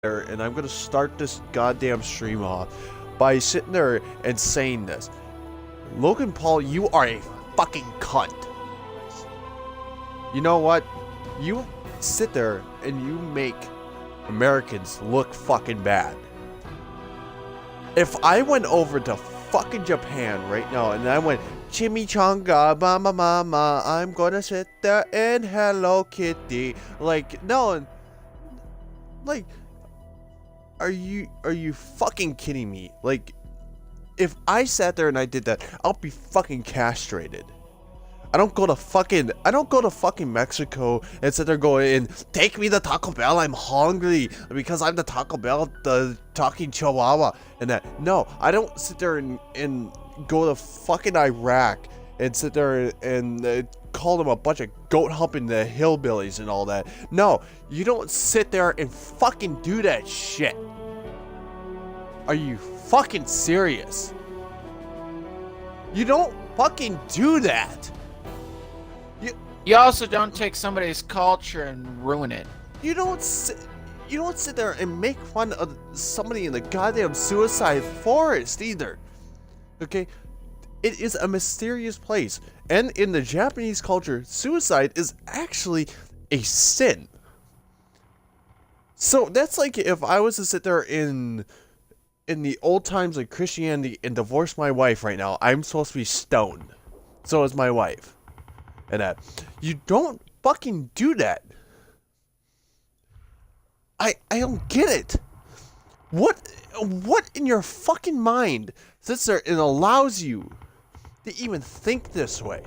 and I'm gonna start this goddamn stream off by sitting there and saying this. Logan Paul, you are a fucking cunt. You know what? You sit there and you make Americans look fucking bad. If I went over to fucking Japan right now and I went, Chimichanga, mama, mama, I'm gonna sit there and Hello Kitty. Like, no. Like, are you fucking kidding me? Like, if I sat there and I did that, I'll be fucking castrated. I don't go to fucking Mexico and sit there going and take me to Taco Bell, I'm hungry because I'm the Taco Bell, the talking chihuahua and that. No, I don't sit there and go to fucking Iraq and sit there and call them a bunch of goat humping the hillbillies and all that. No, you don't sit there and fucking do that shit. Are you fucking serious? You don't fucking do that. You also don't take somebody's culture and ruin it. You don't sit there and make fun of somebody in the goddamn suicide forest either. Okay? It is a mysterious place. And in the Japanese culture, suicide is actually a sin. So that's like if I was to sit there in the old times of Christianity and divorce my wife right now, I'm supposed to be stoned. So is my wife. And that. You don't fucking do that. I don't get it. What in your fucking mind sits there and allows you to even think this way?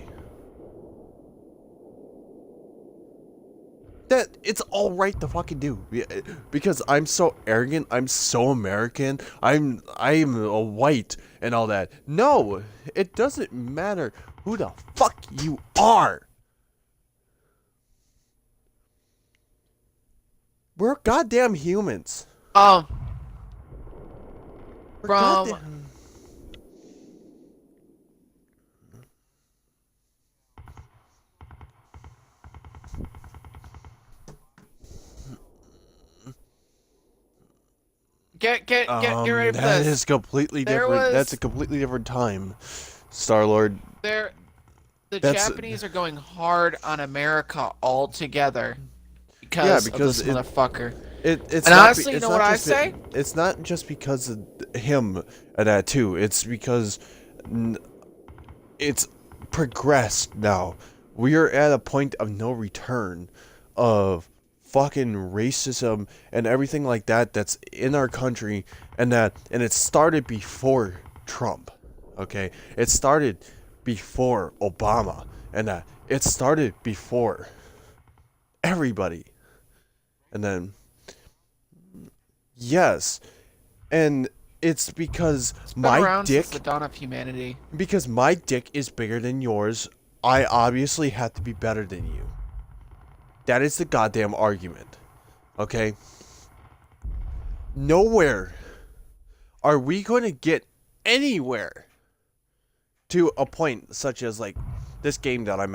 That it's all right to fucking do because I'm so arrogant, I'm so American, I'm a white and all that. No, it doesn't matter who the fuck you are. We're goddamn humans. We're From goddamn... get ready for that this. is completely different. That's a completely different time, Star-Lord. The Japanese are going hard on America altogether because of this motherfucker. It's and not, honestly, you know what I say? It's not just because of him and that too. It's because it's progressed now. We are at a point of no return of fucking racism and everything like that that's in our country, and it started before Trump. Okay? It started before Obama, and that it started before everybody. And then yes, and it's because my dick, since the dawn of humanity. Because my dick is bigger than yours, I obviously have to be better than you. That is the goddamn argument. Okay? Nowhere are we going to get anywhere to a point such as like this game that I'm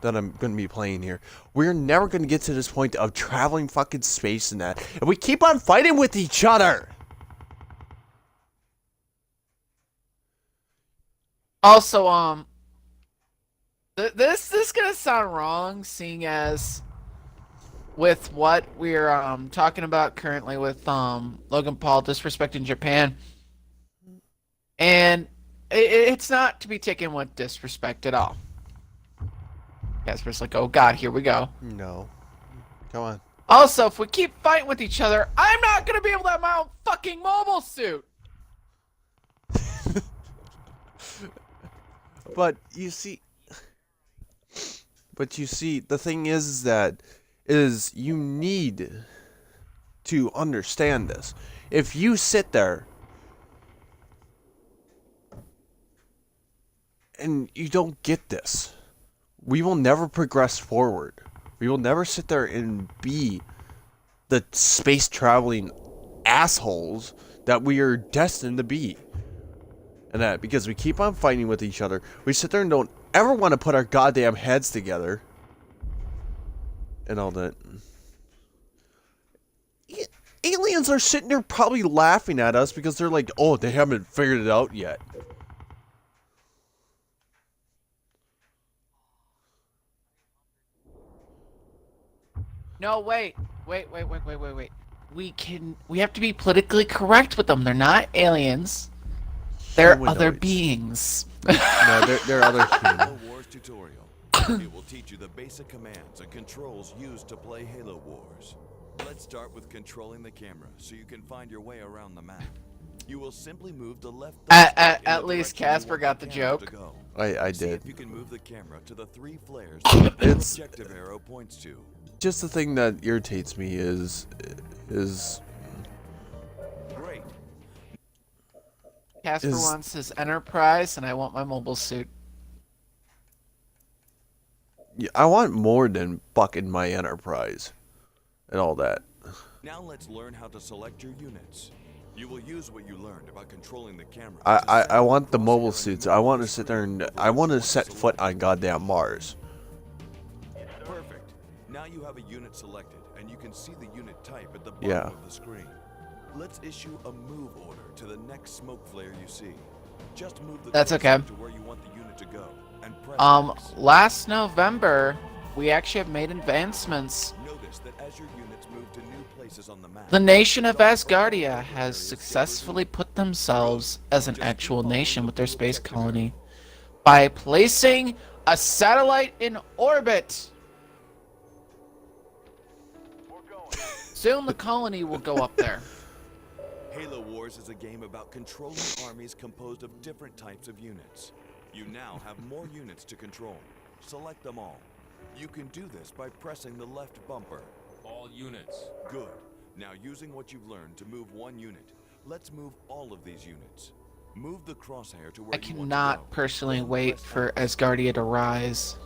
going to be playing here. We're never going to get to this point of traveling fucking space and that. And we keep on fighting with each other. Also, this is gonna sound wrong, seeing as with what we're talking about currently with Logan Paul disrespecting Japan, and it's not to be taken with disrespect at all. Casper's like, oh god, here we go. No. Come on. Also, if we keep fighting with each other, I'm not gonna be able to have my own fucking mobile suit. But you see, the thing is that you need to understand this. If you sit there and you don't get this, we will never progress forward. We will never sit there and be the space traveling assholes that we are destined to be. And that because we keep on fighting with each other, we sit there and don't ever want to put our goddamn heads together and all that. aliens are sitting there probably laughing at us because they're like, oh, they haven't figured it out yet. No, wait. We have to be politically correct with them. They're not aliens. They're other Humanoids. beings. No, they're other human. Halo Wars tutorial. It will teach you the basic commands and controls used to play Halo Wars. Let's start with controlling the camera so you can find your way around the map. You will simply move the left thumbstick in At the least direction you Casper want got the camera to joke. go. I See did. if you can move the camera to the 3 flares that the It's- objective arrow points to. Just the thing that irritates me is Great. Casper Is- wants his Enterprise, and I want my mobile suit. yeah, I want more than fucking my Enterprise and all that. Now let's learn how to select your units. You will use what you learned about controlling the camera. to I set want the crosshair mobile and suits. move I want to the sit there screen and over I want to each set select foot on unit. goddamn Mars. Perfect. Now you have a unit selected, and you can see the unit type at the bottom Yeah. of the screen. Let's issue a move order to the next smoke flare you see. Just move the That's cursor okay. to where you want the unit to go, and press X. Last November, we actually have made advancements. Notice that as your units move to new places on the map, The nation of Asgardia has successfully put themselves as an actual nation with their space colony by placing a satellite in orbit. Soon the colony will go up there. Halo Wars is a game about controlling armies composed of different types of units. You now have more units to control. Select them all. You can do this by pressing the left bumper. All units. Good. Now using what you've learned to move one unit, let's move all of these units. Move the crosshair to where I you want to cannot go. personally Then wait press for X. Asgardia to rise.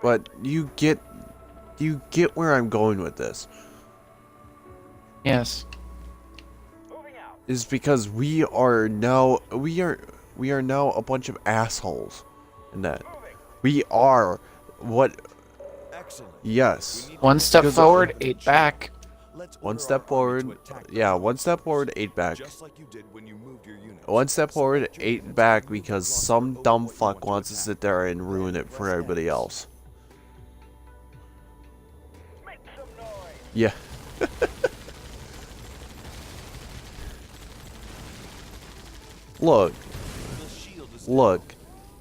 But you get where I'm going with this. Yes. Is because we are now a bunch of assholes in that. We are what Excellent. yes. We need One to step Because- forward, 8 back. Let's One order step our army forward, to attack the yeah, target. one step forward, 8 back. Just like you did when you moved your units. One step forward, Select your 8 units back and move the because crosshair some over dumb what you fuck want wants to attack. sit there and ruin Then it for press everybody X. else. Yeah. Look, The shield is look. down.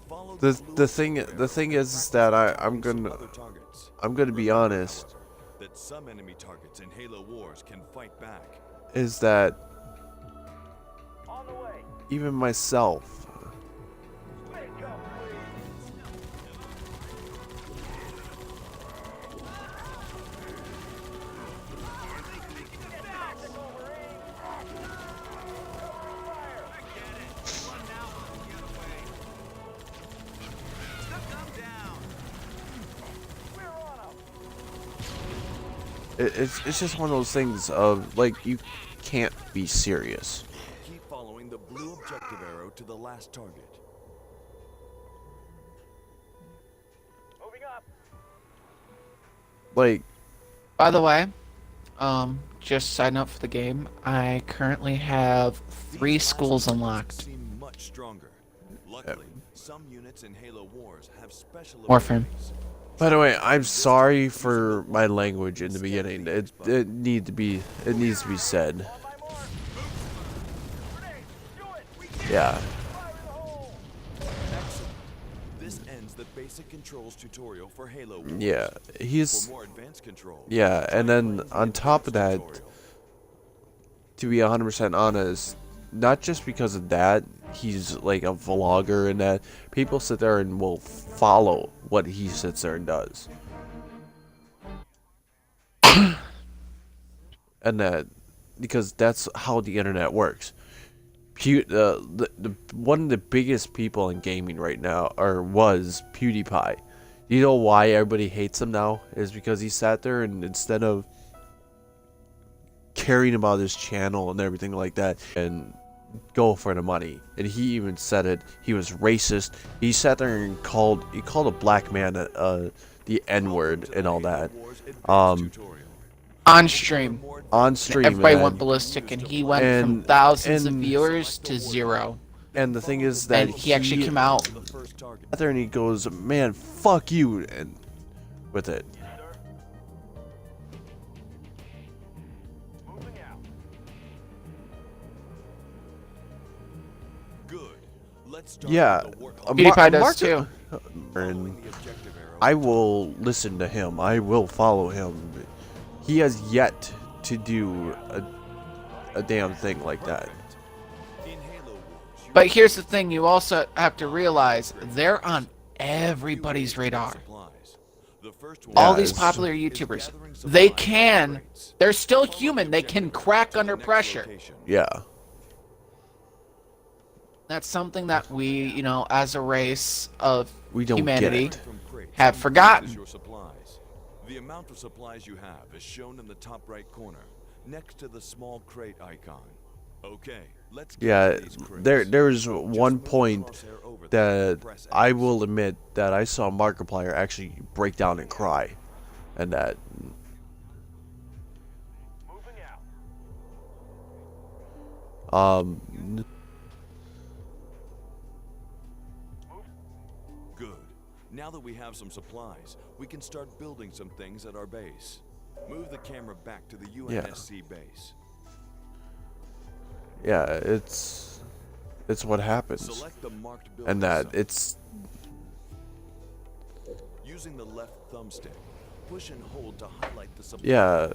Follow The blue thing square is that I'm practice gonna other targets. I'm gonna be Remember, honest, however, that some enemy targets in Halo Wars can fight back. is that even myself, it's just one of those things of like you can't be serious. Keep following the blue objective arrow to the last target. Like By the way, just side note for the game, I currently have 3 These schools last unlocked. targets seem much stronger. Luckily, some units in Halo Wars have special Warframe. abilities. by the way, I'm sorry for my language in the beginning. It needs to be said. Yeah. Excellent. This ends the basic controls tutorial for Halo Wars. Yeah. He's For more advanced controls, yeah, try and then playing the on top of that, advanced tutorial. to be 100% honest, not just because of that, he's like a vlogger and that people sit there and will follow what he sits there and does. And that because that's how the internet works. The one of the biggest people in gaming right now was PewDiePie. You know why everybody hates him now? Is because he sat there and instead of caring about his channel and everything like that and go for the money, and he even said it, he was racist. He sat there and called a black man the N-word and all that. Halo Wars advanced tutorial. On stream. on stream. Everybody and, went ballistic, and he went from and- thousands of and- viewers to 0. and the thing is that And he actually came out. The first target. there and he goes, man, fuck you, and with it. Good. Let's start Yeah, with the work. PewDiePie does Mark- too. And Following the objective arrow. I will listen to him. I will follow him. He has yet to do a damn thing like that. In Halo Wars, you But here's the thing, you also have to realize they're on everybody's radar. supplies. The first All one these it's- popular YouTubers, they're still human, they can crack under pressure. Yeah. That's something that we, as a race of We don't humanity, get it. have forgotten. Your supplies. The amount of supplies you have is shown in the top right corner, next to the small crate icon. Okay, let's get Yeah, to these crates. there's Just one move the point crosshair over them that and press I X. will admit that I saw Markiplier actually break down and cry, and that um Good. Now that we have some supplies, we can start building some things at our base. Move the camera back to the UNSC base. yeah, it's what happens, Select the marked building and that site. it's Using the left thumbstick, push and hold to highlight the supply. yeah,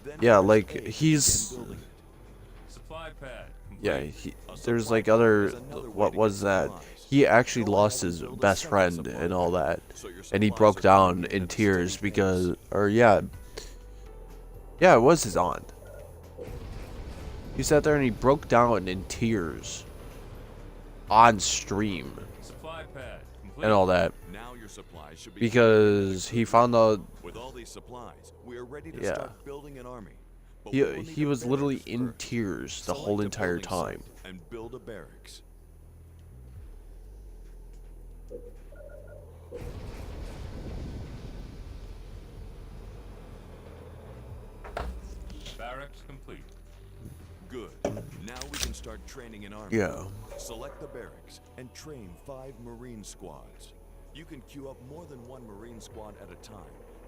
Then yeah, press like A to begin he's building it. Supply pad. yeah, there's like other, what was that? He actually lost his best friend and all that, and he broke down in tears because, or yeah, it was his aunt. He sat there and he broke down in tears on stream Supply pad. Complete. and all that Now your supplies should be because he found out with all these supplies, we are ready to Yeah. start building an army. But we will need he a was literally barracks in first. tears the Select whole a entire building site time. and build a barracks. Barracks complete. Good. Now we can start training an army. Yeah. Select the barracks and train 5 Marine squads. You can queue up more than 1 Marine squad at a time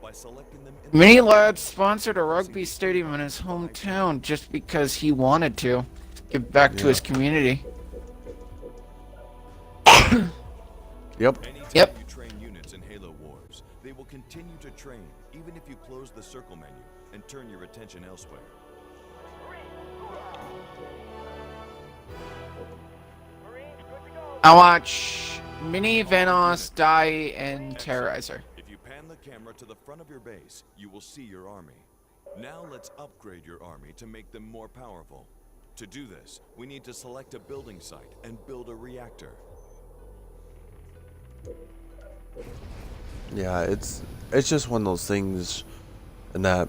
by selecting them in the Mini Lad sponsored a rugby stadium in his hometown just because he wanted to give back to his community. Yep. Anytime Yep. you train units in Halo Wars, they will continue to train even if you close the circle menu and turn your attention elsewhere. I watch Mini Vanoss die and Terrorizer. If you pan the camera to the front of your base, you will see your army. Now let's upgrade your army to make them more powerful. To do this, we need to select a building site and build a reactor. Yeah, it's just one of those things, and that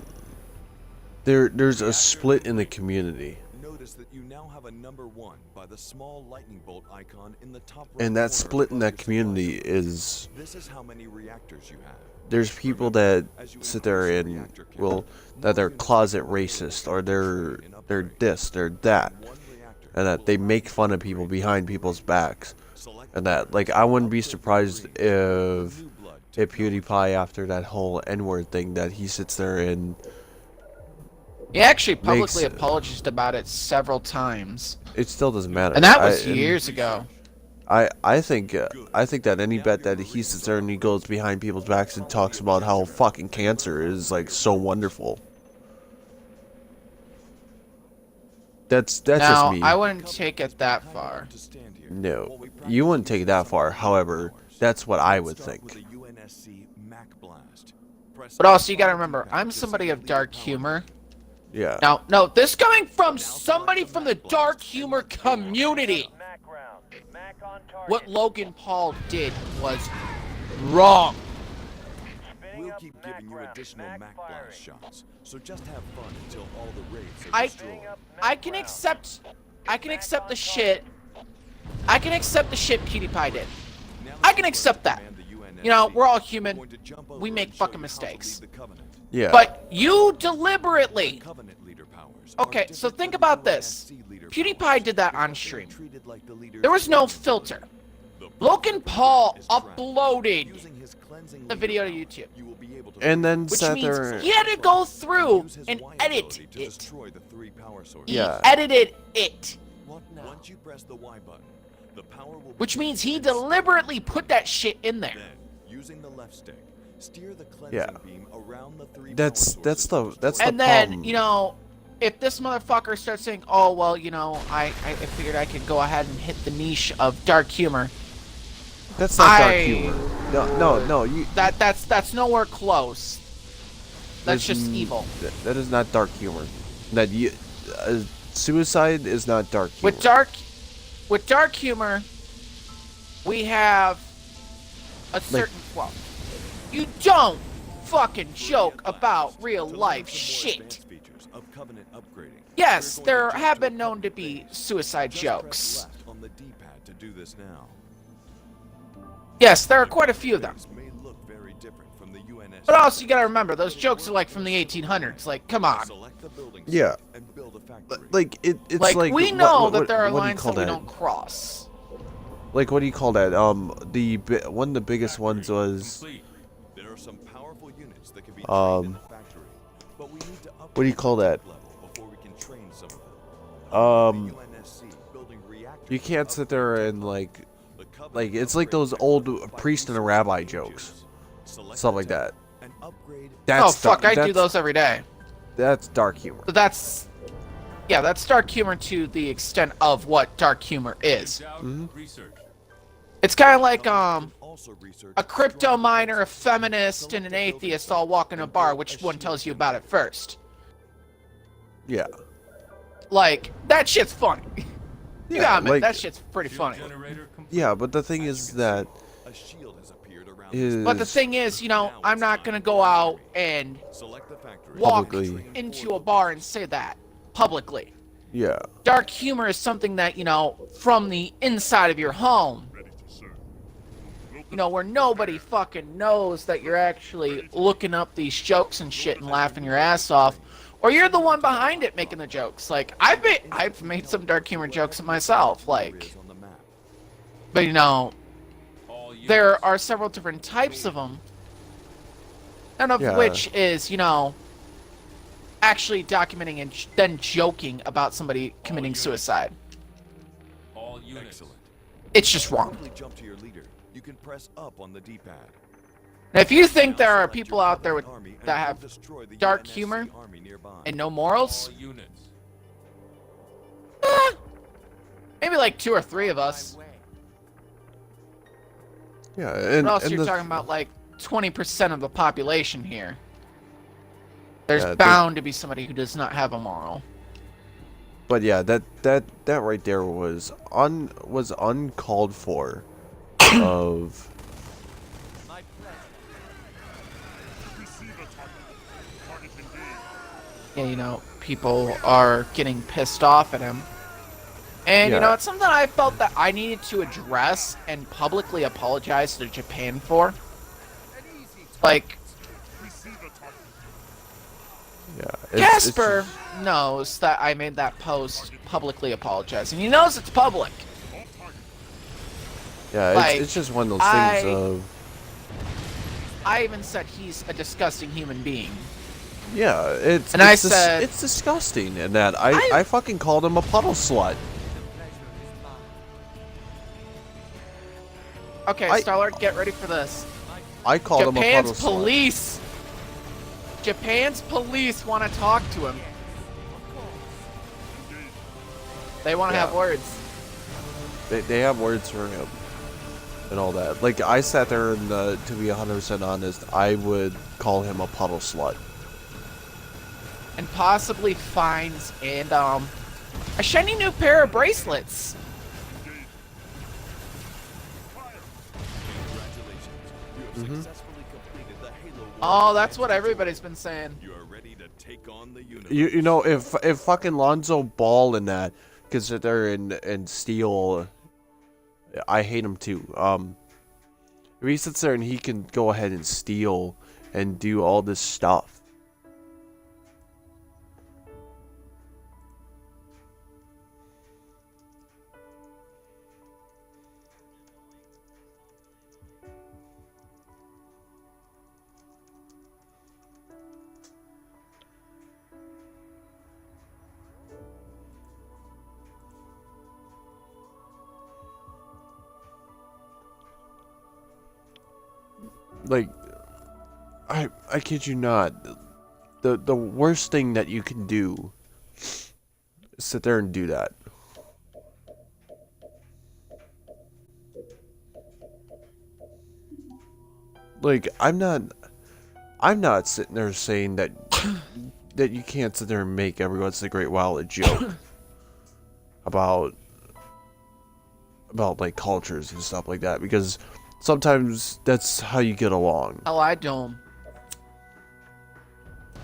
there's a split in the community, Notice that you now have a number 1 by the small lightning bolt icon in the top right and that corner split in above that your community supply is box. This is how many reactors you have. there's people that sit there and that they're closet racist or they're this, they're that, One reactor and that they make fun of people behind people's backs, and that like I wouldn't be surprised if PewDiePie after that whole N-word thing that he sits there and He actually publicly Makes- apologized about it several times. it still doesn't matter. And that was and years ago. I think that any bet that he sits there and he goes behind people's backs and talks about how fucking cancer is like so wonderful. That's Now, just me. I wouldn't take it that far. to stand here. No, you wouldn't take it that far. However, that's what I would Start think. with a UNSC Mac Blast. Press But also, you gotta F5 remember, to I'm somebody of select dark the power humor. Yeah. Now, no, this coming from somebody from the dark humor community. What Logan Paul did was wrong. We'll keep giving you additional Mac Blast shots, so just have fun until all the raids are I destroyed. I can accept the shit. I can accept the shit PewDiePie did. Now I that can you've accept that. learned to command the You know, UNSC, we're all I'm human. going to jump over We and make show fucking you how to lead mistakes. the Covenant. Yeah. But you deliberately. Covenant leader powers. Okay, so think about this. PewDiePie did that on stream. There There was no filter. Logan Paul uploaded the video to YouTube, And then which sat means there. he had to go through and edit it. He Yeah. edited it, Once you press the Y button, the power will which means he deliberately put that shit in there. Then, using the left stick, steer the cleansing Yeah. beam around the three That's power that's sources. the And then, problem. you know, if this motherfucker starts saying, oh, well, you know, I figured I could go ahead and hit the niche of dark humor, That's not dark I- humor. No. You. that's nowhere close. That's there's just n- evil. That is not dark humor. That you. Suicide is not dark humor. With dark humor, we have a certain well. You don't fucking joke about real To learn life some more shit. advanced features of Covenant upgrading, Yes, we're going there to jump have to been a known to Covenant be feature. suicide Just press jokes. left on the D-pad to do this now. Yes, there are quite a few of them. Things may look very different from the UNS. But also, you gotta remember, those jokes are like from the 1800s. Like, come on. Select the building Yeah. site and build a factory. Like it's Like, like we know what- that there are what do you lines call that we that? don't cross. Like what do you call that? One of the biggest ones was Complete. There are some powerful units that can be trained in the factory, but we need to what do you call that? level before we can train some of them. Um, The UNSC building reactors you can't sit there and like The Covenant like it's like upgrade those kit old will provide priest and a research rabbi intelligence. jokes, Select stuff the like tech that. and upgrade. That's Oh, fuck, I do that's- those every day. That's dark humor. So that's... Yeah, that's dark humor to the extent of what dark humor is. Doubt, Mm-hmm. research. It's kind of like, Also research a crypto miner, a feminist, and an atheist all walk in a bar. Which one tells you about it first? Yeah. Like, that shit's funny. You Yeah, gotta admit, like- that shit's pretty Shield funny. generator complete. Yeah, but the thing is that a shield has appeared around is But the thing is, you know, I'm not gonna go out and Select the factory. walk Publicly. into a bar and say that publicly. yeah. Dark humor is something that, you know, from the inside of your home, you know, where nobody fucking knows that you're actually looking up these jokes and shit and laughing your ass off, or you're the one behind it making the jokes. Like, I've made some dark humor jokes myself, like, Areas on the map. but you know, All units. there are several different types of them, none of Yeah. which is, you know, actually documenting and then joking about somebody committing suicide. All units. Excellent. It's just wrong. Quickly jump to your leader. You can press up on the D-pad. Now, if you think there are Select people your out there with, Covenant army and that go have destroy the dark UNSC humor army nearby. and no morals, All units. maybe like 2 or 3 of us. Yeah, and, But also, and you're the, talking about like 20% of the population here. There's Yeah, bound to be somebody who does not have a moral. but yeah, that right there was uncalled for of Yeah, you know, people are getting pissed off at him. And, you Yeah. know, it's something I felt that I needed to address and publicly apologize to Japan for. Like, yeah. it's Casper just- knows that I made that post publicly apologizing. He knows it's public. yeah, like, it's just one of those I- things of I even said he's a disgusting human being. yeah, it's And I it's dis- said- it's disgusting, and that I fucking called him a puddle slut. Okay, I- Starlord, get ready for this. I called him a puddle Japan's slut. police. Japan's police want to talk to him. They want to Yeah. have words. They have words for him and all that. Like I sat there and to be 100% honest, I would call him a puddle slut. And possibly fines and a shiny new pair of bracelets. Congratulations. You have successfully completed the Halo War. Oh, that's what everybody's been saying. You are ready to take on the universe. You know if fucking Lonzo Ball and that could sit there and steal, I hate him too. If he sits there and he can go ahead and steal and do all this stuff, Like, I kid you not. The worst thing that you can do is sit there and do that. Like, I'm not sitting there saying that that you can't sit there and make every once in a great while a joke about like cultures and stuff like that, because sometimes that's how you get along Oh, I don't.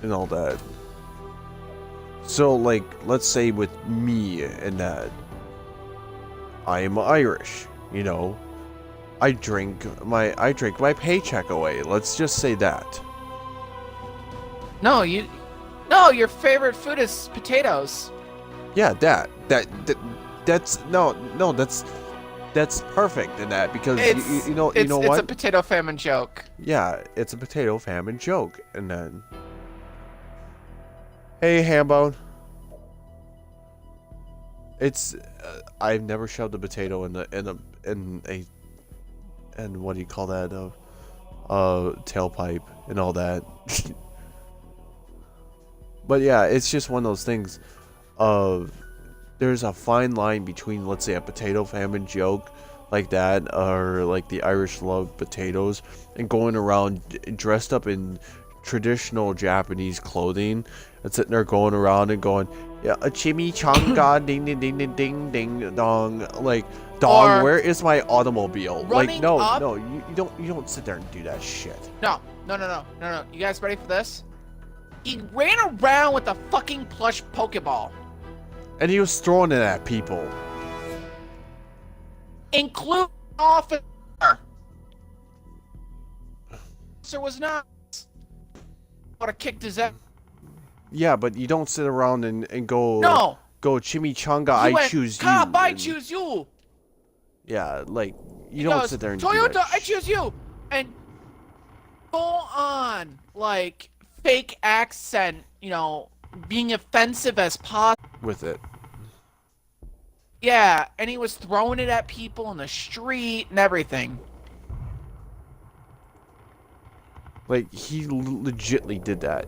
and all that. So, like, let's say with me and that, I am Irish, you know. I drink my paycheck away. Let's just say that. No, your favorite food is potatoes. Yeah, that's perfect in that, because you know It's what? a potato famine joke. Yeah, it's a potato famine joke, and then, hey, Hambone. It's I've never shoved a potato in what do you call that? Tailpipe and all that. But yeah, it's just one of those things of there's a fine line between, let's say, a potato famine joke like that, or like the Irish love potatoes, and going around dressed up in traditional Japanese clothing and sitting there going around and going, yeah, a chimichanga, ding ding ding ding ding ding dong, like, dog, Or where is my automobile? Like, running no, up- no, you don't sit there and do that shit. No. You guys ready for this? He ran around with a fucking plush Pokeball, And he was throwing it at people. including officer. Officer was not. Would have kicked his ass. Yeah, but you don't sit around and go, No. go chimichanga, He I went, choose you. Cop, I and- choose you. Yeah, like, you He don't goes, sit there and do Toyota, that I choose you. And full on, like, fake accent, you know, being offensive as possible. with it. Yeah, and he was throwing it at people in the street and everything. Like, he legitly did that.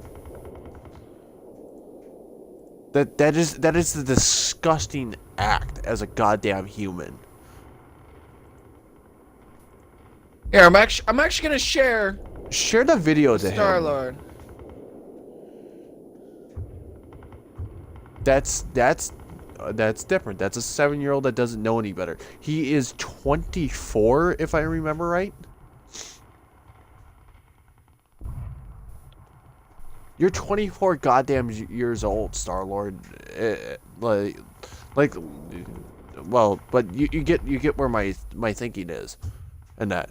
That is the disgusting act as a goddamn human. Here, I'm actually gonna share Share the video to him. Star-Lord. That's different. That's a 7-year-old that doesn't know any better. He is 24, if I remember right. You're 24 goddamn years old, Star-Lord. Like, well, but you get where my thinking is, and that.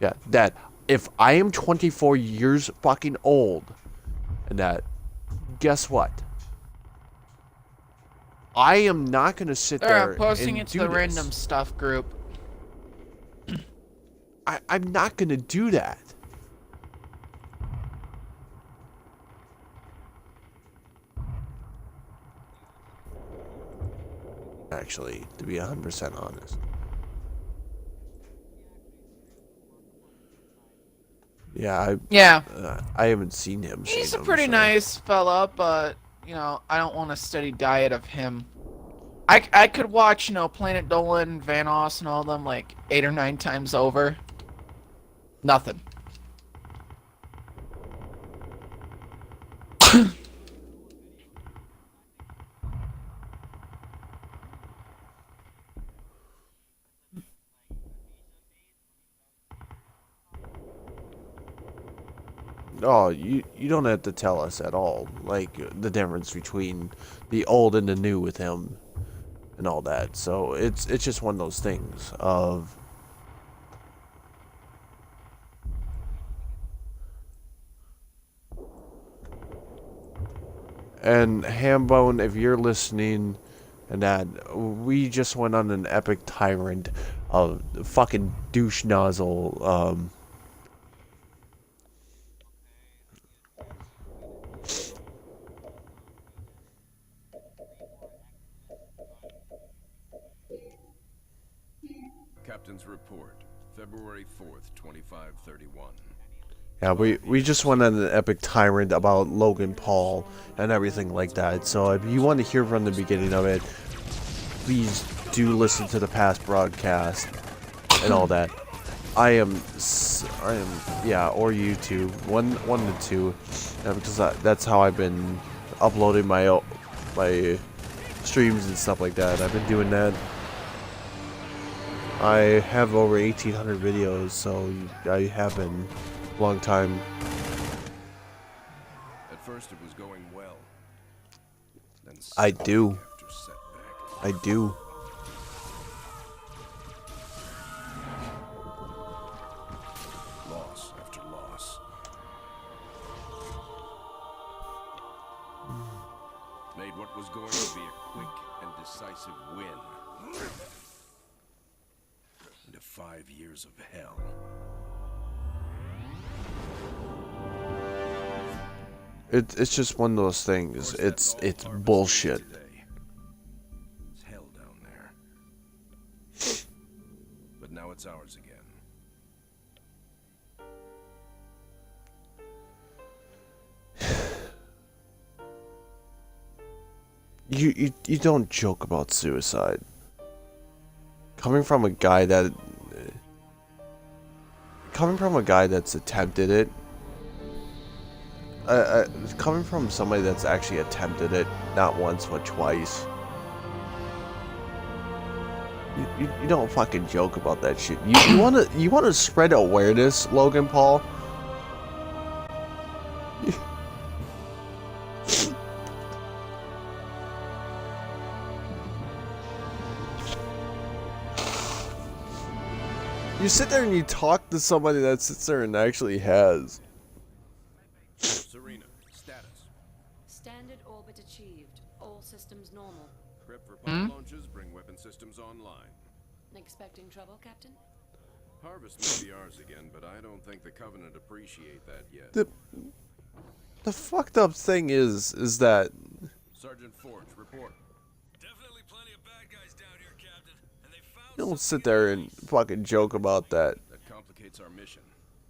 Yeah, that if I am 24 years fucking old, and that, guess what? I am not gonna sit there I'm posting and it to do the this. random stuff group. I'm not gonna do that. Actually, to be 100% honest. Yeah, Yeah, I haven't seen him. he's a seen him, pretty so- nice fella, but you know, I don't want a steady diet of him. I could watch, you know, Planet Dolan, Vanoss, and all them like 8 or 9 times over. Nothing. Oh, you don't have to tell us at all, like, the difference between the old and the new with him and all that. So it's just one of those things of, and Hambone, if you're listening, and that, we just went on an epic tyrant of fucking douche nozzle, Captain's report. February 4th, 2531. Yeah, we just went on an epic tirade about Logan Paul and everything like that. So if you want to hear from the beginning of it, please do listen to the past broadcast and all that. I am, yeah, or YouTube, one to two, because that's how I've been uploading my streams and stuff like that. I've been doing that. I have over 1,800 videos, so I have been a long time. At first it was going well. Then I do. setback after setback. I do. Loss after loss. Made what was going to be a quick and decisive win into 5 years of hell. It's just one of those things. It's bullshit. It's hell down there. But now it's ours again. You don't joke about suicide. Coming from a guy that's attempted it. Coming from somebody that's actually attempted it, not once but twice. You don't fucking joke about that shit. You wanna spread awareness, Logan Paul? You sit there and you talk to somebody that sits there and actually has. Serena, status. Standard orbit achieved. All systems normal. Prep for pod launches, bring weapon systems online. Expecting trouble, Captain? Harvest may be ours again, but I don't think the Covenant appreciate that yet. The fucked up thing is that Sergeant Forge, report. Definitely plenty of bad guys down here, Captain. And they found you don't sit there and fucking joke about that. That complicates our mission.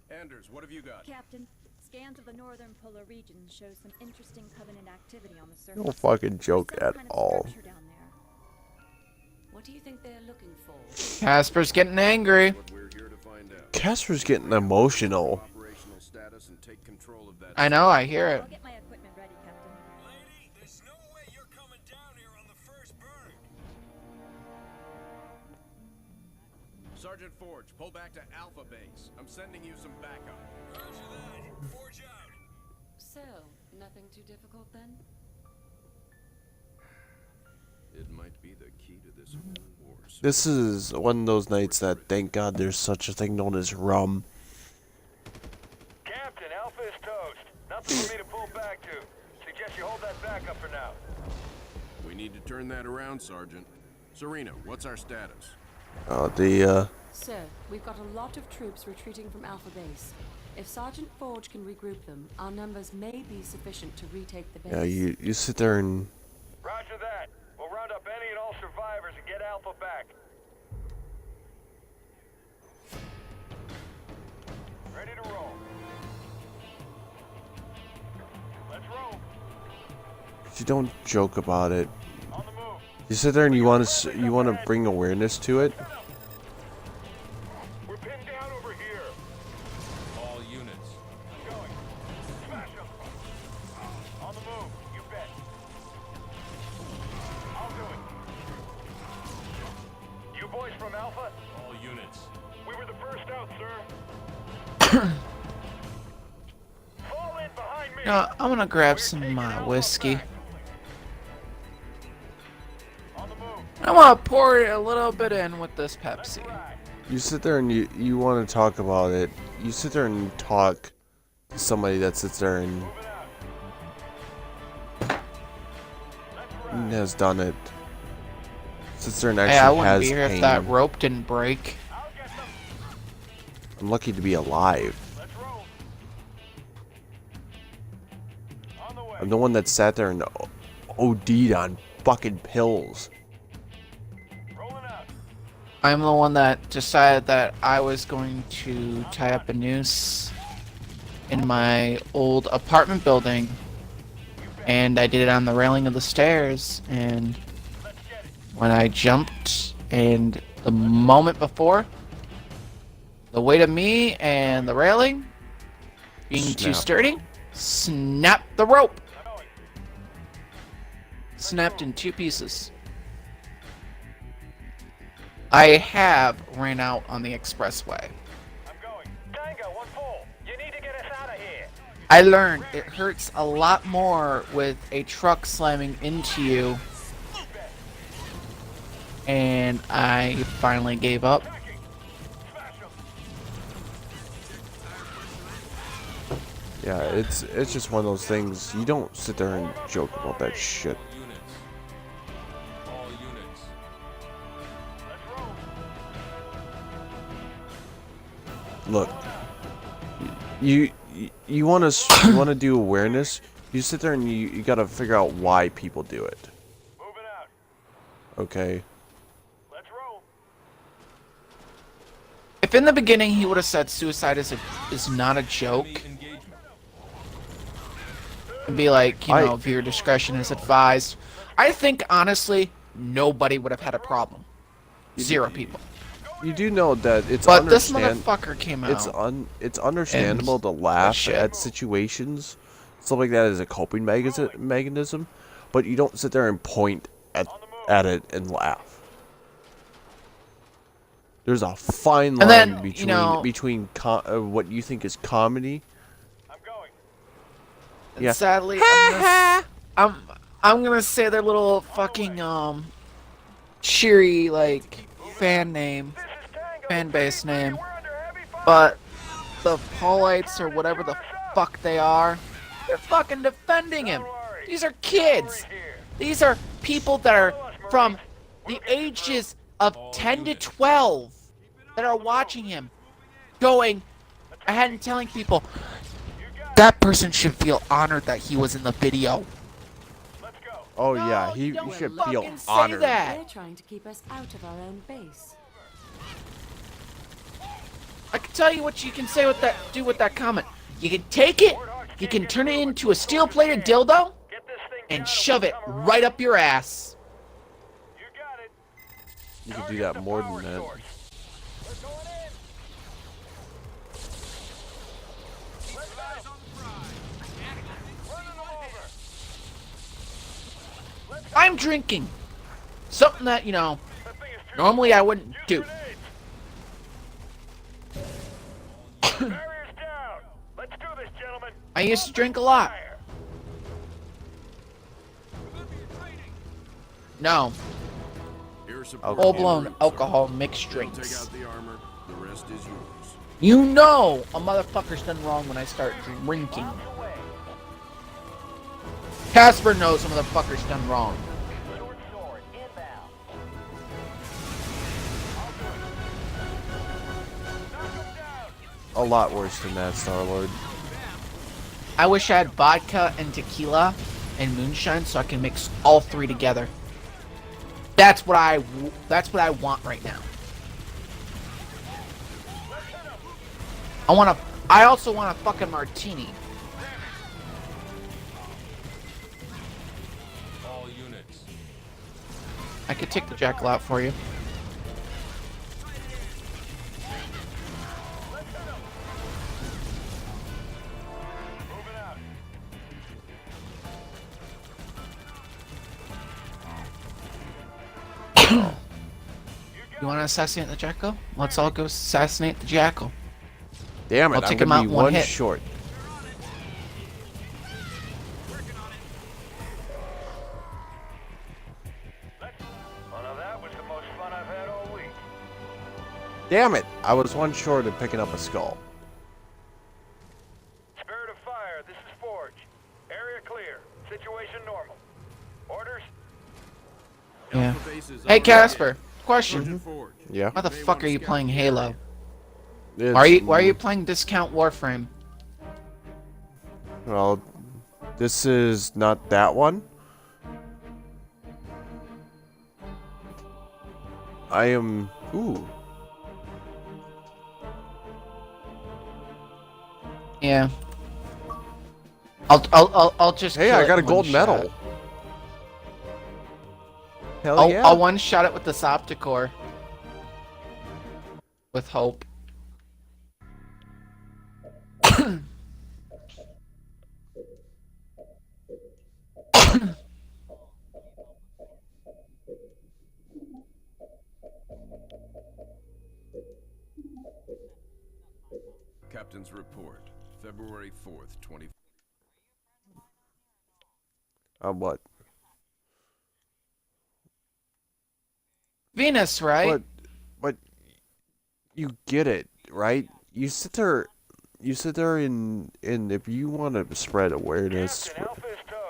Anders, what have you got? Captain, scans of the northern polar region show some interesting Covenant activity on the surface. You don't fucking joke Some at kind of all. structure down there. What do you think they're looking for? Casper's getting angry. What we're here to find out. Casper's getting emotional. Operational status and take control of that. I know, I hear it. I'll get my equipment ready, Captain. Lady, there's no way you're coming down here on the first burn. Sergeant Forge, pull back to Alpha Base. I'm sending you some backup. Roger that. Forge out. So, nothing too difficult then? It might be the key to this whole war. This is one of those nights that, thank God, there's such a thing known as rum. Captain, Alpha is toast. Nothing for me to pull back to. Suggest you hold that backup for now. We need to turn that around, Sergeant. Serena, what's our status? Sir, we've got a lot of troops retreating from Alpha Base. If Sergeant Forge can regroup them, our numbers may be sufficient to retake the base. Yeah, you sit there and Roger that. We'll round up any and all survivors and get Alpha back. Ready to roll. Let's roll. you don't joke about it. On the move. You sit there and you want to bring awareness to it. We're pinned down over here. All units. Going. Smash them. On the move. You bet. I'll do it. You boys from Alpha? All units. We were the first out, sir. Fall in behind me. I'm gonna grab some Taking Alpha whiskey. back. On the move. I want to pour it a little bit in with this Pepsi. Right. You sit there and you want to talk about it. You sit there and talk to somebody that sits there and Moving out. Let's ride. has done it. Sits there and Hey, I actually wouldn't has be here pain. if that rope didn't break. I'll get them. I'm lucky to be alive. Let's roll. On the way. I'm the one that sat there and OD'd on fucking pills. Rolling out. I'm the one that decided that I was going to tie up a noose in my old apartment building, and I did it on the railing of the stairs, and when I jumped, and the moment before, the weight of me and the railing being too Snap. sturdy, snapped the rope. Snapped in 2 pieces. I have ran out on the expressway. I'm going. Tango, 1-4. You need to get us out of here. I learned it hurts a lot more with a truck slamming into you. And I finally gave up. Yeah, it's just one of those things. You don't sit there and joke about that shit. All units. Look, you want to do awareness. You sit there and you got to figure out why people do it. Moving out. Okay. Let's roll. If in the beginning he would have said suicide is not a joke, Engagement. and be like, you know, viewer discretion is advised, I think honestly nobody would have had a problem. 0 people. You do know that it's But this motherfucker came out. It's understandable to laugh shit. at situations, stuff like that as a coping mechanism, but you don't sit there and point at it and laugh. There's a fine line then, between what you think is comedy. I'm going. And Yeah. sadly, I'm gonna say their little fucking cheery like fan base name, but the Paulites or whatever the fuck they are, they're fucking defending him. These are kids. These are people that are from the ages of 10 to 12 that are watching him, going ahead and telling people that person should feel honored that he was in the video. Oh No, yeah, he don't should fucking feel say honored. that. They're trying to keep us out of our own base. I can tell you what you can say with that. Do with that comment. You can take it. You can turn it into a steel-plated dildo Get this thing and down shove it and right up your ass. You got it. You can do that more than that. We're going in. Let's eyes on the prize. Running them over. I'm drinking. Something that, you know, normally I wouldn't do. Barriers down. Let's do this, gentlemen. I used to drink a lot. No, Here's some Okay. full-blown alcohol mixed Take drinks. out the armor. The rest is yours. You know a motherfucker's done wrong when I start drinking. Casper knows a motherfucker's done wrong. Short sword inbound. Knock him down. A lot worse than that, Star-Lord. I wish I had vodka and tequila and moonshine so I can mix all 3 together. That's what I want right now. I also want a fucking martini. All units. I could take the jackal out for you. Moving out. You want to assassinate the jackal? Let's all go assassinate the jackal. Damn it, I'll I'm take gonna him out be in one one hit. short. Well, now that was the most fun I've had all week. Damn it, I was one short of picking up a skull. Spirit of Fire, this is Forge. Area clear. Situation normal. Orders? Yeah. Alpha base is Hey on Casper, the question. Sergeant Forge. Yeah. Why the fuck are you playing Halo? It's- Why are you playing Discount Warframe? Well, this is not that one. I am Ooh. Yeah. I'll just. Hey, kill I it got a in one gold shot. medal. Hell I'll, yeah. I'll one shot it with this Opticore. With hope. Captain's report, February 4th, 20... What? Venus, right? But you get it, right? You sit there and if you want to spread awareness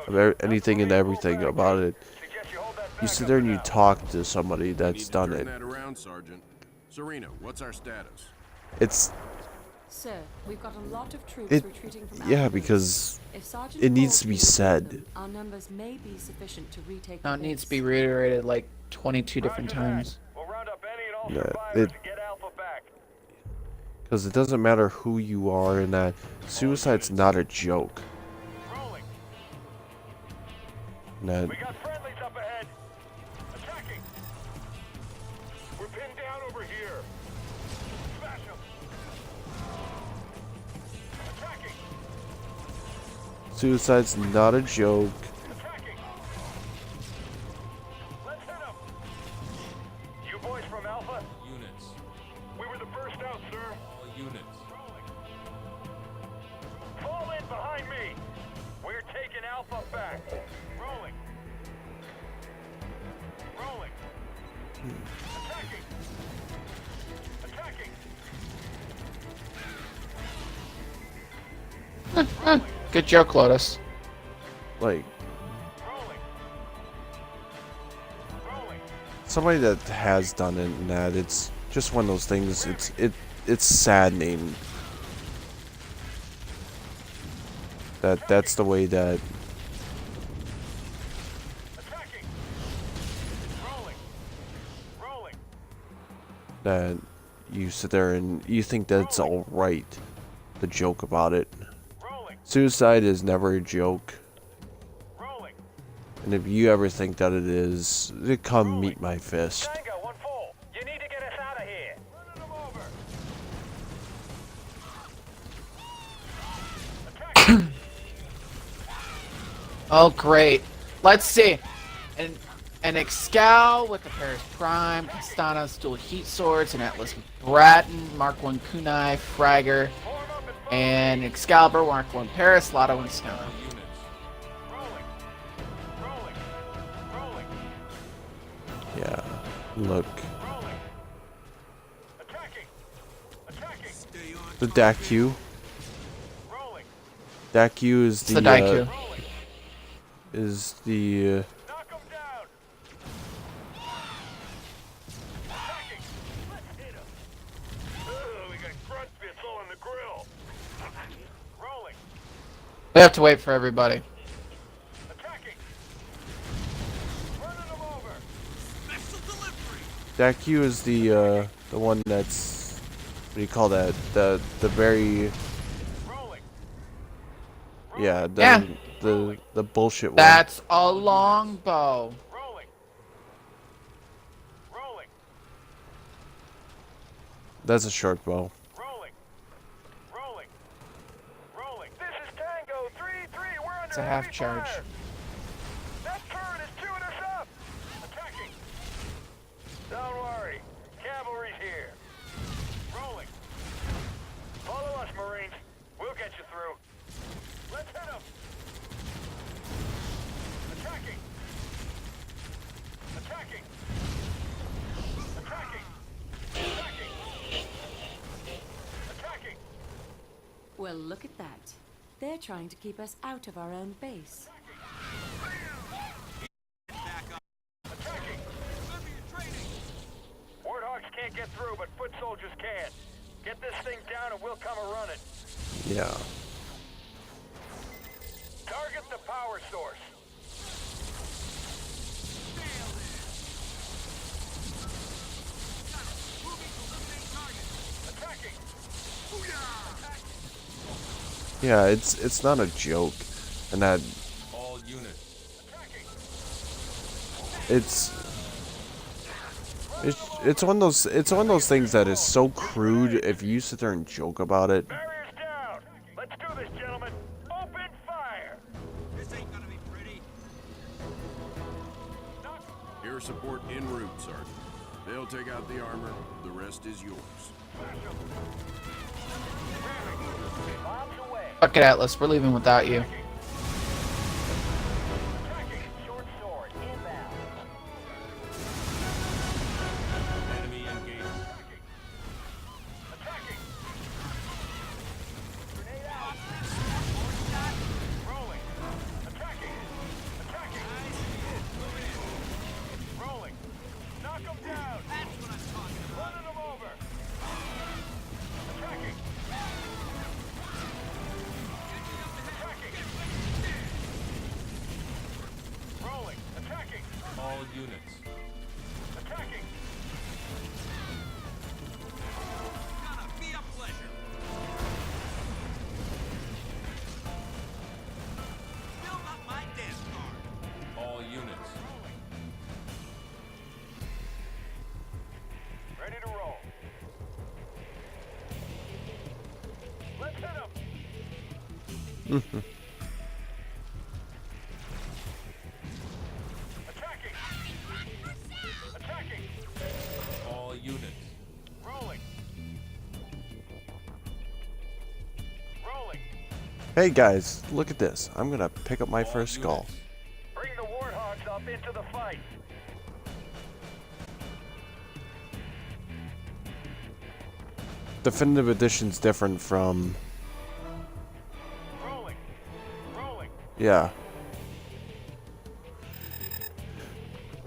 of anything and everything about it, you sit there and you talk to somebody that's done it. That around, Sergeant. Serena, what's our status? It's Sir, we've got a lot of troops it retreating from yeah, Alpha Base. because If Sergeant it needs Ford to be can recruit said. them, our numbers may be sufficient to retake No, the it needs to base. be reiterated like 22 different times. We'll round up any and all Yeah, survivors it- and get Alpha back. Because it doesn't matter who you are, and that suicide's not a joke. Rolling. And that We got friendlies up ahead. Attacking. We're pinned down over here. Smash them. Attacking. suicide's not a joke. Attacking. Let's hit them. You boys from Alpha? Units. We were the first out, sir. All units. Rolling. Fall in behind me. We're taking Alpha back. Rolling. Rolling. Attacking. Attacking. Good joke, Lotus. Like, Rolling. Rolling. somebody that has done it and that, it's just one of those things, it's saddening. That's the way that Attacking. Rolling. Rolling. that you sit there and you think that it's alright to joke about it. Rolling. Suicide is never a joke. Rolling. And if you ever think that it is, come meet my fist. Tango, 1-4. You need to get us out of here. Running them over. Attacking. Oh, great. Let's see. An Excal with the Paris Prime, Castana's dual heat swords, an Atlas Bratton, Mark 1 Kunai, Fragger, and Excalibur, Mark 1 Paris, Lotto, and Castana. All units. Rolling. Rolling. Rolling. Yeah, look. Rolling. Attacking. Attacking. The DAQ. Rolling. DAQ is It's the Daiku. is the Knock them down. Attacking. Let's hit them. We got grunt bits all in the grill. Rolling. We have to wait for everybody. Attacking. Running them over. DAQ is the one that's, what do you call that? The very Rolling. yeah, Yeah. the bullshit one. That's a longbow. Rolling. Rolling. That's a short bow. Rolling. Rolling. Rolling. This is Tango 3-3. We're under It's a half heavy charge. fire. That turret is chewing us up. Attacking. Don't worry. Cavalry's here. Rolling. Follow us, Marines. We'll get you through. Let's hit them. Attacking. Attacking. Attacking. Attacking. Attacking. Well, look at that. They're trying to keep us out of our own base. Attacking. Warthogs can't get through, but foot soldiers can. Get this thing down and we'll come a-running. Yeah. Target the power source. Yeah, it's not a joke, and that All units. it's one of those things that is so crude if you sit there and joke about it. Barriers down. Let's do this, gentlemen. Open fire. This ain't gonna be pretty. Air support en route, Sergeant. They'll take out the armor. The rest is yours. Bombs away. Fuck it, Atlas. We're leaving without you. Attacking. Short sword. Inbound. Enemy engaged. Attacking. Grenade out. Rolling. Attacking. Attacking. Rolling. Knock them down. That's what I'm talking about. Running them over. Attacking. Attacking. Rolling. Attacking. All units. Attacking. Gonna be a pleasure. Build up my death guard. All units. Ready to roll. Let's hit him. Attacking. Attacking. All units. Rolling. Rolling. Hey guys, look at this. I'm gonna pick up my All first skull. units. Bring the warthogs up into the fight. Definitive Edition's different from Rolling. Rolling. yeah.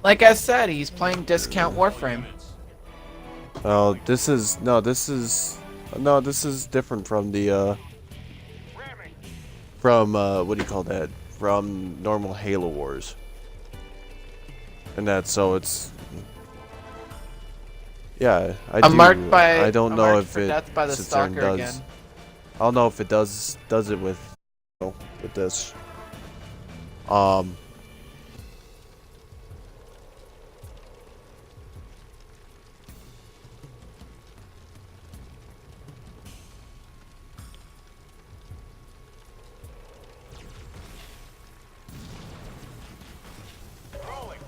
Like I said, he's playing discount Warframe. Units. Oh, this is different from the Ramming. from what do you call that? From normal Halo Wars. And that so it's yeah, I'm marked by. I don't I'm know marked if for it death by the sits there and stalker does. again. I don't know if it does it with with this. Rolling.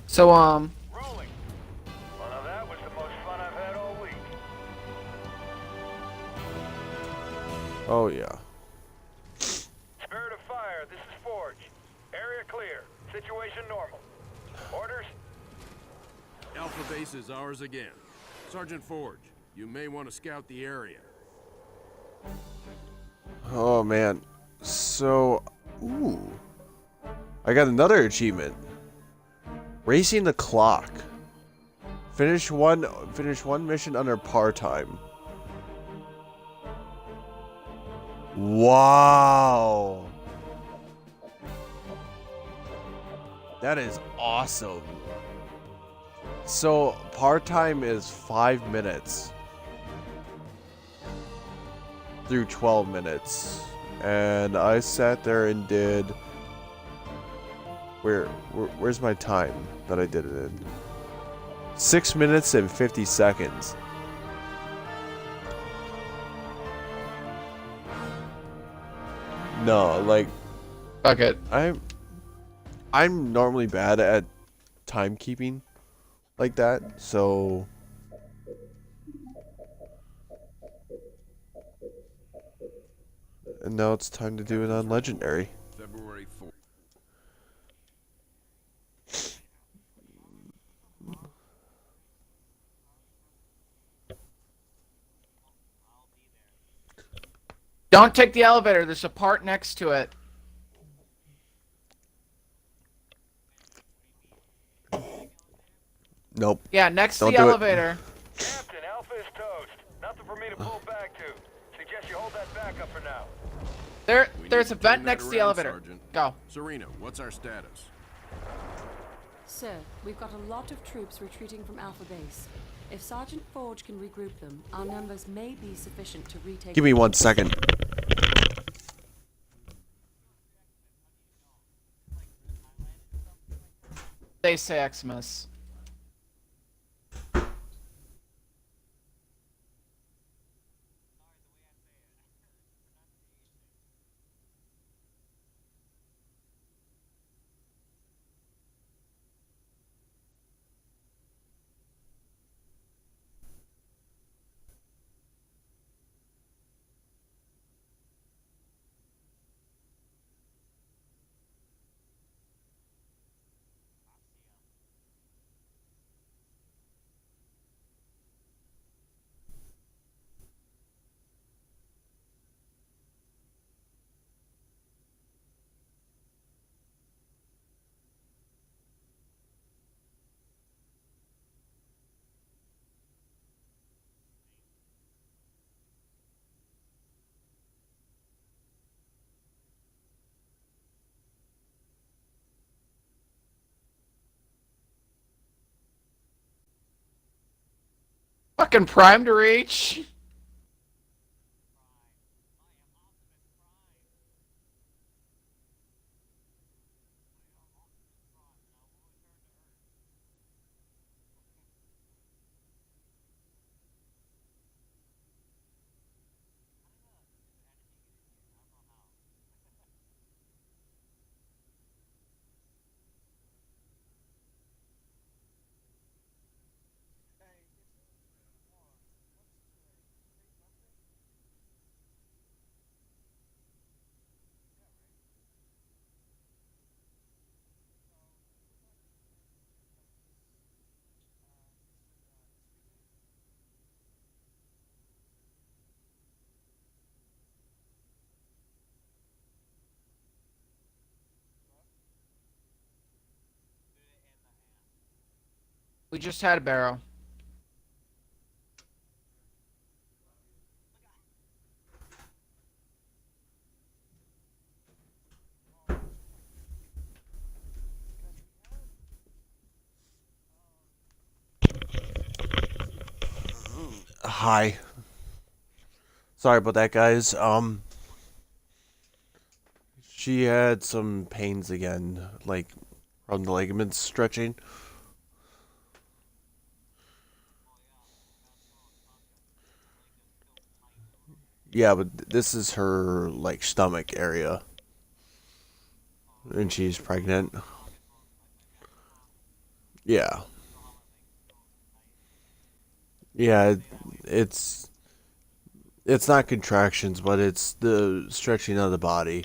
So Rolling. Well, now that was the most fun I've had all week. Oh yeah. Spirit of fire, this is Forge. Area clear. Situation normal. Orders? Alpha Base is ours again. Sergeant Forge, you may want to scout the area. Oh man. So ooh. I got another achievement. Racing the clock. Finish one mission under par time. Wow. That is awesome. So par time is 5 minutes through 12 minutes. And I sat there and did where's my time that I did it in? 6 minutes and 50 seconds. No, like fuck it. I'm normally bad at timekeeping like that, so and now it's time to do it on Legendary. February 4th. Don't take the elevator. There's a part next to it. Nope. Yeah, next Don't to the do it. elevator. Captain, Alpha is toast. Nothing for me to pull back to. Suggest you hold that back up for now. We There's need a to turn vent that next to the around, elevator. Sergeant. Go. Serena, what's our status? Sir, we've got a lot of troops retreating from Alpha Base. If Sergeant Forge can regroup them, our numbers may be sufficient to retake. Give me 1 second. They say Xmas. Fucking Prime to reach. We just had a barrel. Hi. Sorry about that, guys. She had some pains again, like from the ligaments stretching. Yeah, but this is her like stomach area, and she's pregnant. Yeah. Yeah, it's not contractions, but it's the stretching of the body.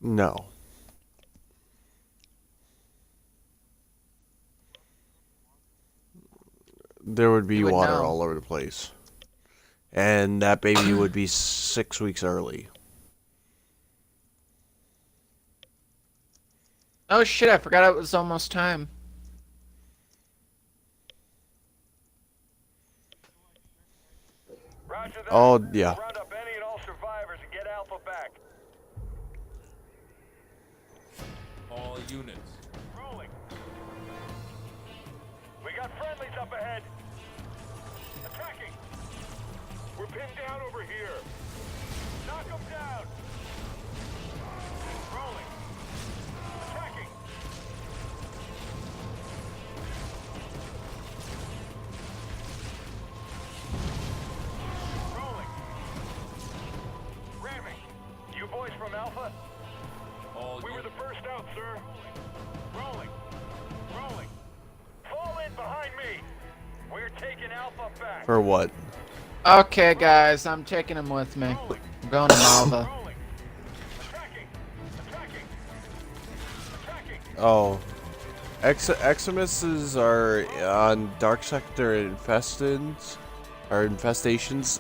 No. There would be You would water know. all over the place. And that baby would be 6 weeks early. Oh shit, I forgot it was almost time. Roger that. Oh, yeah. Round up any and all survivors and get Alpha back. All units. Rolling. We got friendlies up ahead. Attacking. We're pinned down over here. Knock them down. Rolling. Attacking. Rolling. Ramming. You boys from Alpha? All We were units. the first out, sir. Rolling. Rolling. Fall in behind me. We're taking Alpha back. For what? Okay, guys, I'm taking him with me. Rolling. I'm going to Malva. Rolling. Attacking. Attacking. Attacking. Oh. Xmas are on Dark Sector infestations,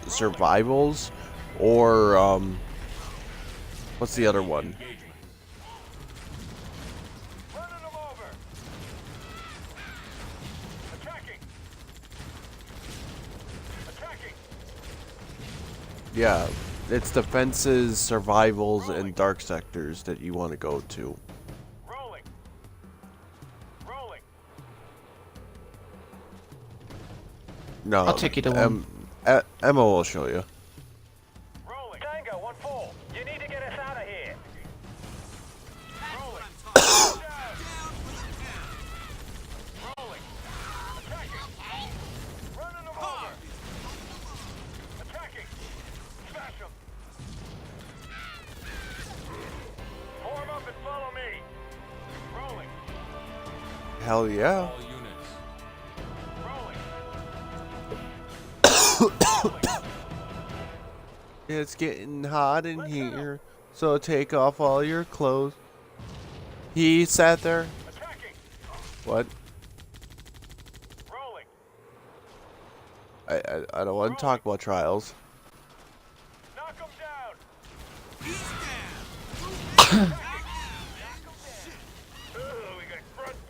survivals, or, what's the other one? Engagement. Running them over. Attacking. Attacking. Yeah, it's defenses, survivals, and dark sectors that you want to go to. Rolling. No, I'll take you to one. Emma will show you. Rolling. Tango, one full. You need to get us out of here. Rolling. Rolling. Attacking. Running them over. Attacking. Smash them. Form up and follow me. Rolling. Hell yeah. All units. Rolling. It's getting hot in here, so take off all your clothes. He sat there. Attacking. What? Rolling. I don't want to talk about trials. Knock them down.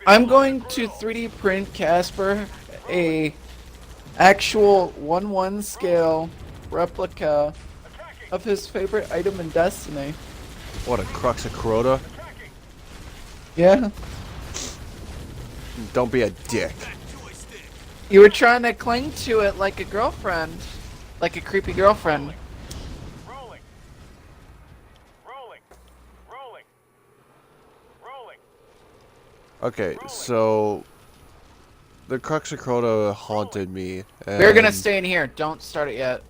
I'm going to 3D print Casper a actual 1/1 scale replica of his favorite item in Destiny. What, a Crux of Crota? Yeah. Don't be a dick. You were trying to cling to it like a girlfriend. Like a creepy girlfriend. Rolling. Rolling. Rolling. Rolling. Okay, so the Crux of Crota haunted me. We're gonna and- stay in here. Don't start it yet.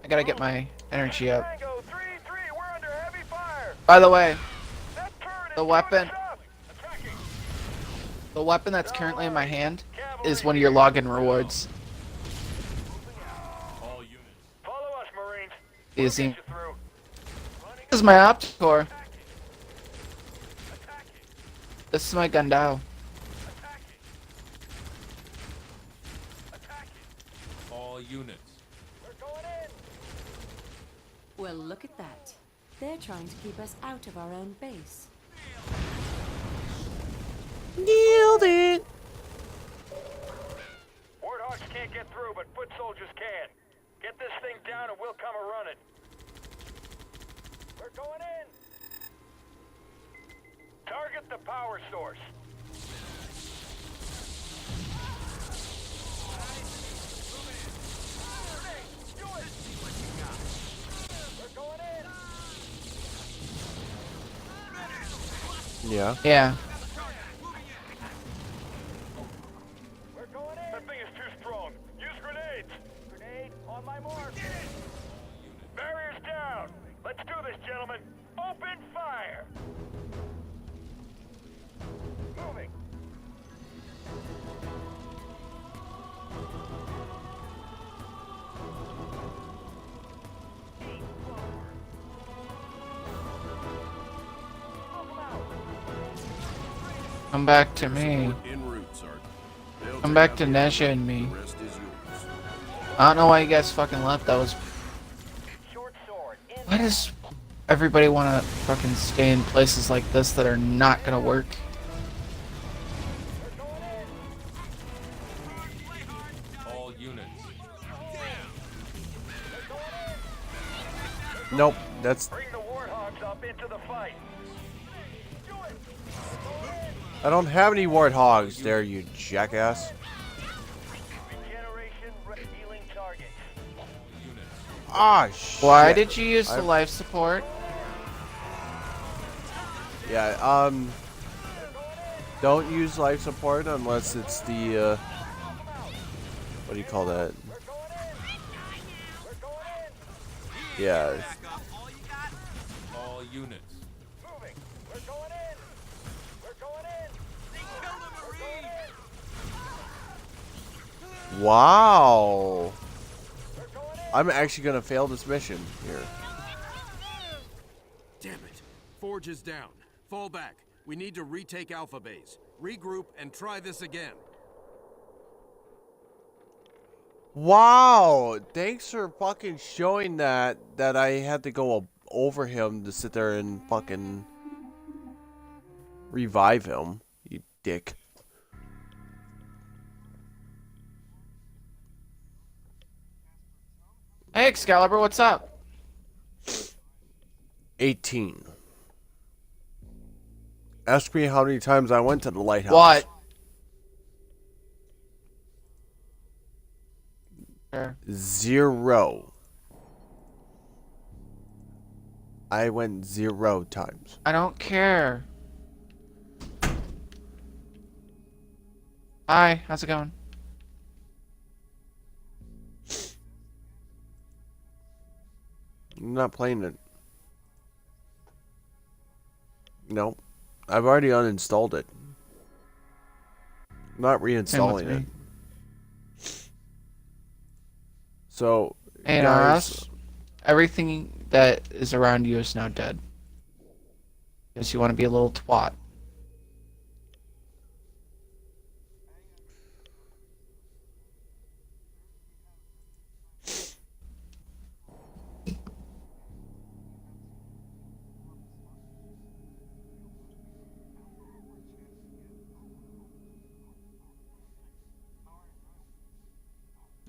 I gotta get my energy up. Tango 3-3, we're under heavy fire. By the way, That turret is the doing weapon, its job. Attacking. the weapon that's currently in my hand is one of your login rewards. All units. Follow us, Marines. Easy. Get you through. Running. This is my Opticore. Attacking. This is my Gundao. Attacking. Attacking. All units. We're going in. Well, look at that. They're trying to keep us out of our own base. Nailed it. Warthogs can't get through, but foot soldiers can. Get this thing down and we'll come a-running. We're going in. Target the power source. Do it. We're going in. Yeah. Yeah. We're going in. That thing is too strong. Use grenades. Grenade on my mark. Barriers down. Let's do this, gentlemen. Open fire. Moving. Come back to me. En route, Sergeant. They'll Come take back out to the Nesha and me. The rest is yours. I don't know why you guys fucking left. That was. Short sword. In. Why does everybody want to fucking stay in places like this that are not gonna work? All units. Nope. That's. Bring the warthogs up into the fight. Do it. I don't have any warthogs there, you jackass. Regeneration healing targets. Units. Ah, shit. Why did you use the I've- life support? Yeah, don't use life support unless it's the, what do you call that? Yeah, All units. Moving. We're going in. We're going in. wow. I'm actually gonna fail this mission here. Damn it. Forge is down. Fall back. We need to retake Alpha Base. Regroup and try this again. Wow, thanks for fucking showing that I had to go over him to sit there and fucking revive him, you dick. Hey Excalibur, what's up? 18. Ask me how many times I went to the lighthouse. What? Sure. 0. I went 0 times. I don't care. Hi, how's it going? I'm not playing it. No. I've already uninstalled it. I'm not reinstalling it. So, Hey, guys, everything that is around you is now dead. Because you want to be a little twat.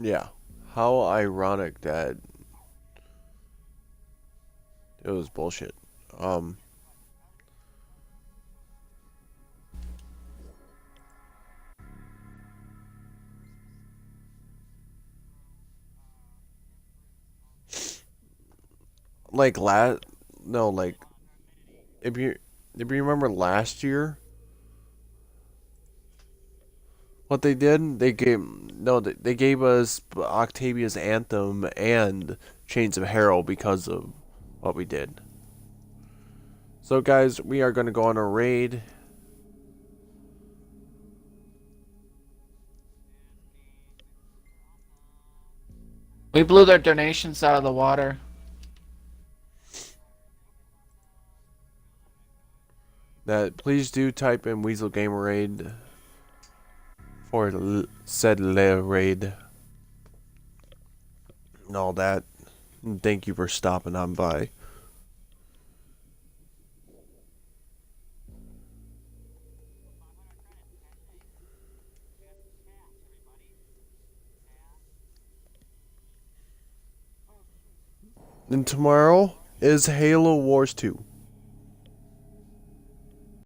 yeah. How ironic that it was bullshit. Like like if you remember last year, what they did, they gave us Octavia's Anthem and Chains of Harrow because of what we did. So guys, we are going to go on a raid. We blew their donations out of the water. That please do type in Weasel Gamer Raid for said raid and all that. And thank you for stopping on by. And tomorrow is Halo Wars 2.